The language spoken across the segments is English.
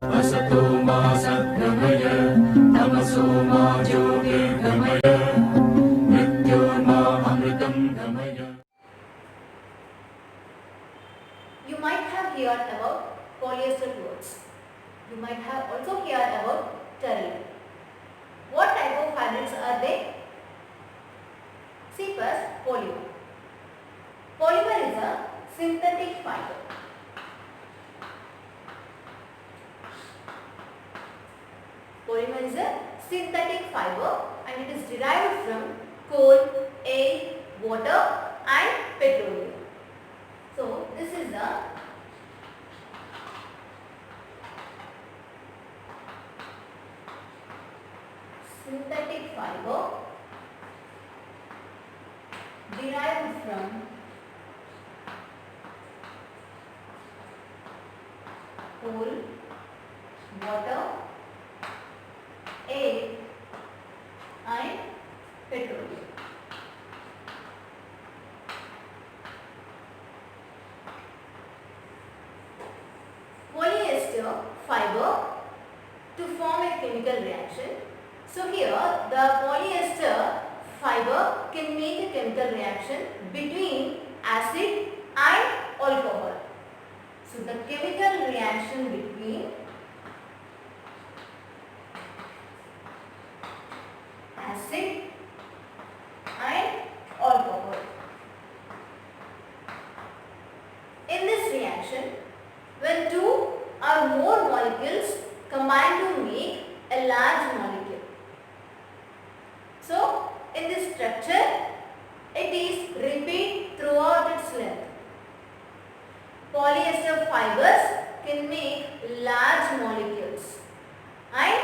असतो मा सद्गमय तमसो मा ज्योतिर्गमय मृत्योर्मा अमृतं गमय. You might have heard about polyester clothes. You might have also heard about terry. What type of fabrics are they? See first, polymer. Polymer is a synthetic fiber. Polymer is a synthetic fiber and it is derived from coal, air, water and petroleum. So this is the synthetic fiber derived from coal, water, air and petroleum. Polyester fiber to form a chemical reaction. So here the polyester fiber can make a chemical reaction between acid and alcohol. So the chemical reaction between acid and alcohol. In this reaction, when two or more molecules combine to make a large molecule. So in this structure, it is repeat throughout its length. Polyester fibers can make large molecules and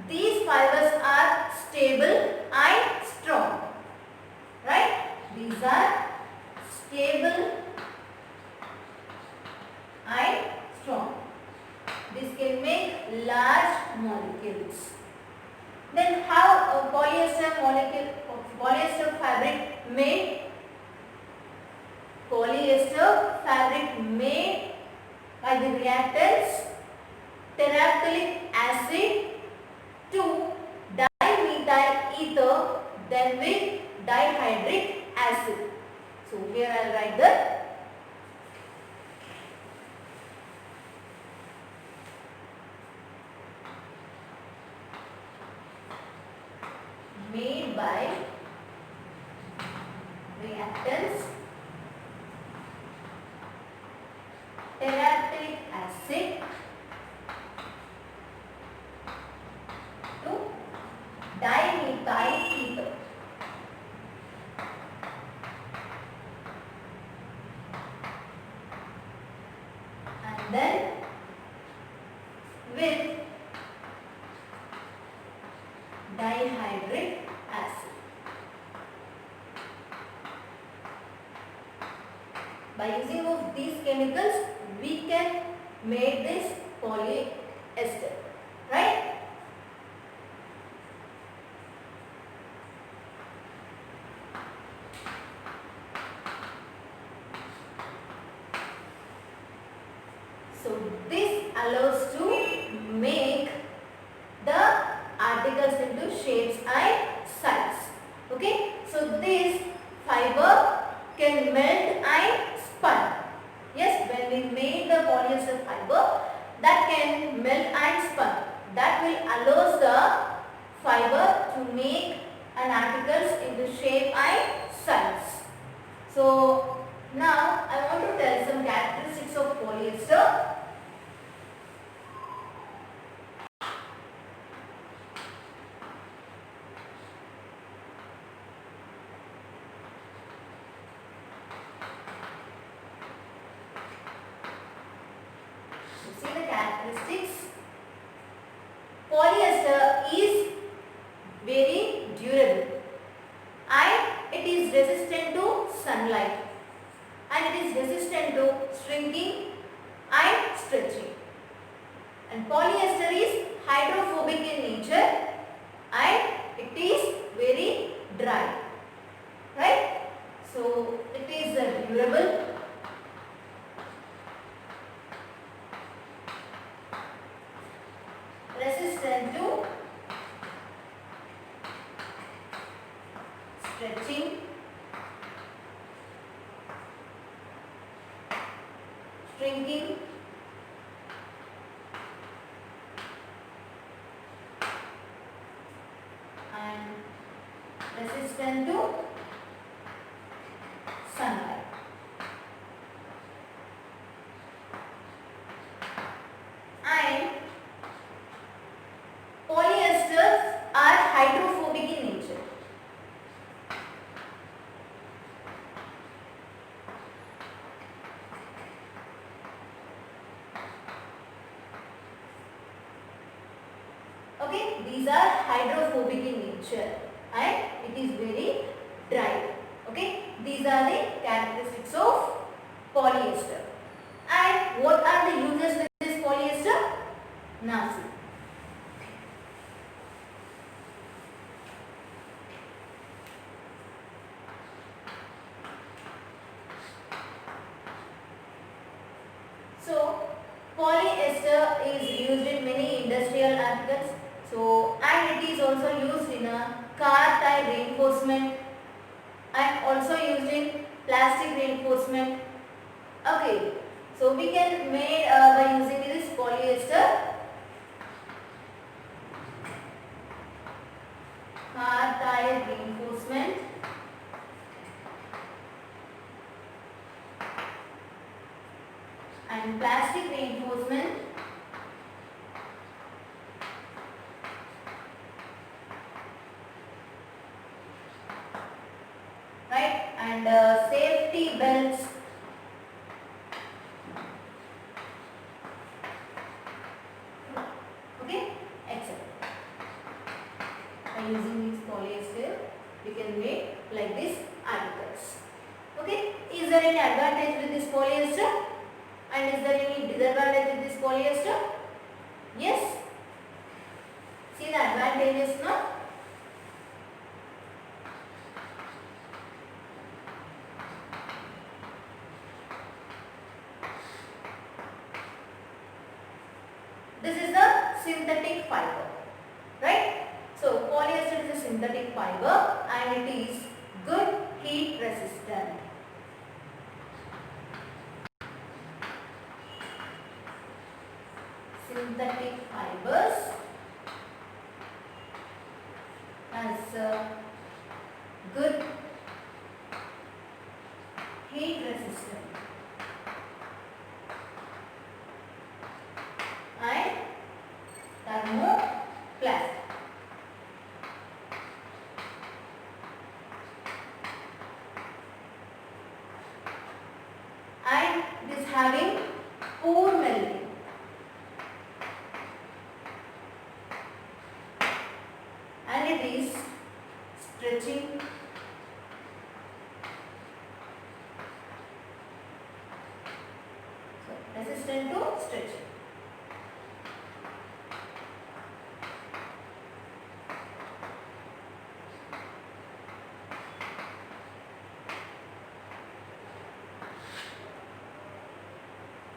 these fibers are stable and strong. Right? These are stable and strong. This can make large molecules. Then how a polyester fabric made? Polyester fabric made by the reactants terephthalic acid to dimethyl ether then with dihydric acid. So here I will write the made by reactants terephthalic acid to dimethyl ether. And then with dihydric acid. By using of these chemicals, we can make this polyester, right? So this allows to make the articles into shapes and size. Okay, so this fiber can melt and spun. Yes, when we made the polyester fiber, that can melt and spun. That will allows the fiber to make an articles into shape and size. So now I want to tell some characteristics of polyester. See the characteristics. Polyester is very durable and it is resistant to sunlight and it is resistant to shrinking and stretching. And polyester is hydrophobic in nature and it is very dry. Right? So it is durable resistant to stretching, shrinking, and resistant to sunlight. And polyesters are hydrophobic in nature. Okay, these are hydrophobic in nature and it is very dry. Okay, these are the characteristics of polyester. And what are the uses with this polyester? Now see. So polyester is used in many industrial articles. So and it is also used in a car tire reinforcement and also used in plastic reinforcement. Okay, so we can make by using this polyester car tire reinforcement and plastic reinforcement right, and safety belts okay, etc. By using this polyester we can make like this articles. Okay, is there any advantage with this polyester and is there any disadvantage with this polyester? Yes, see the advantages now. This is the synthetic fiber, right? So polyester is a synthetic fiber and it is good heat resistant. Synthetic fibers has good heat resistant and thermoplastic. And it is having pore melting. And it is stretching resistant to stretching.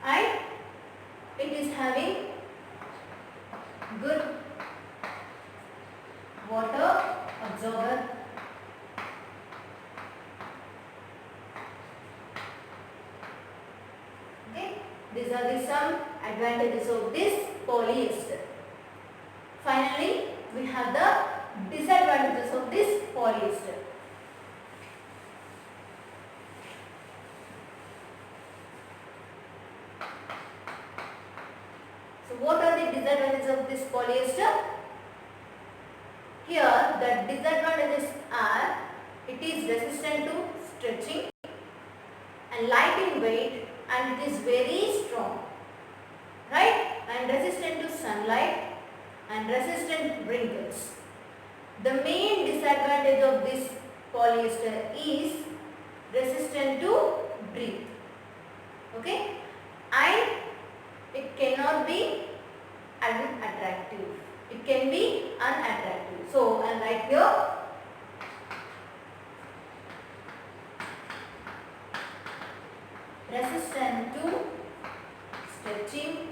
And it is having good water absorber. Okay, these are the some advantages of this polyester. Finally, we have the disadvantages of this polyester. So what are the disadvantages of this polyester? Here the disadvantages are it is resistant to stretching and light in weight and it is very strong, right, and resistant to sunlight and resistant to wrinkles. The main disadvantage of this polyester is resistant to breath, okay, and it cannot be unattractive. It can be unattractive. So I'll write here resistant to stretching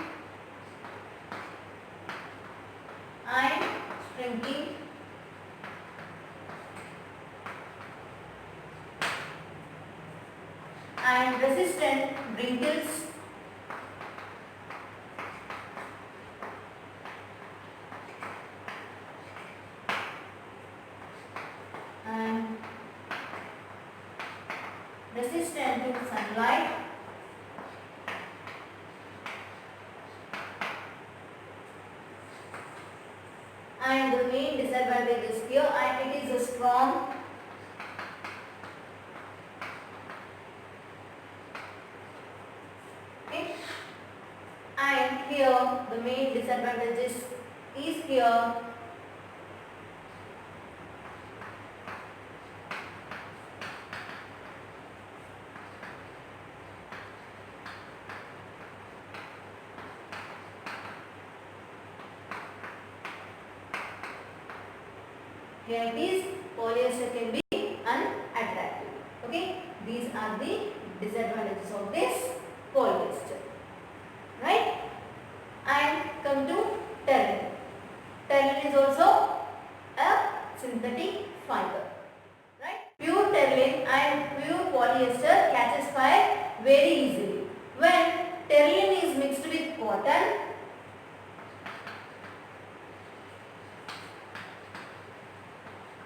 shrinking, and resistant wrinkles, and resistant to sunlight, and the main disadvantage is here, and it is a strong. Okay, and here the main disadvantage is here. Here it is, polyester can be unattractive. Okay, these are the disadvantages of this polyester. Right? And come to terling. Terling is also a synthetic fiber. Right? Pure terling and pure polyester catches fire very easily. When terling is mixed with cotton,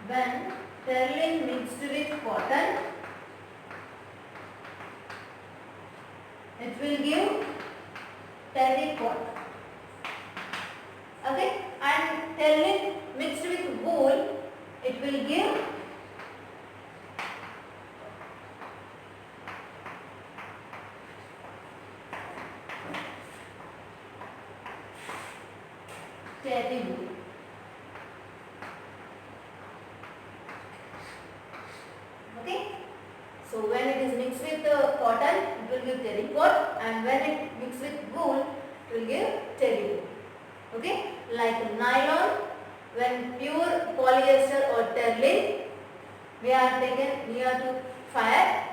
when terling mixed with cotton, it will give terracotta. Okay, and terling mixed with wool, it will give terry wool. Okay, so when it is mixed with cotton, it will give terracotta, and when it mixed with wool, it will give terry wool. Okay, like nylon, when pure polyester or terling, we are taken near to fire,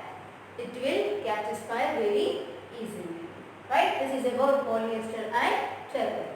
it will catches fire very easily. Right? This is about polyester and terling.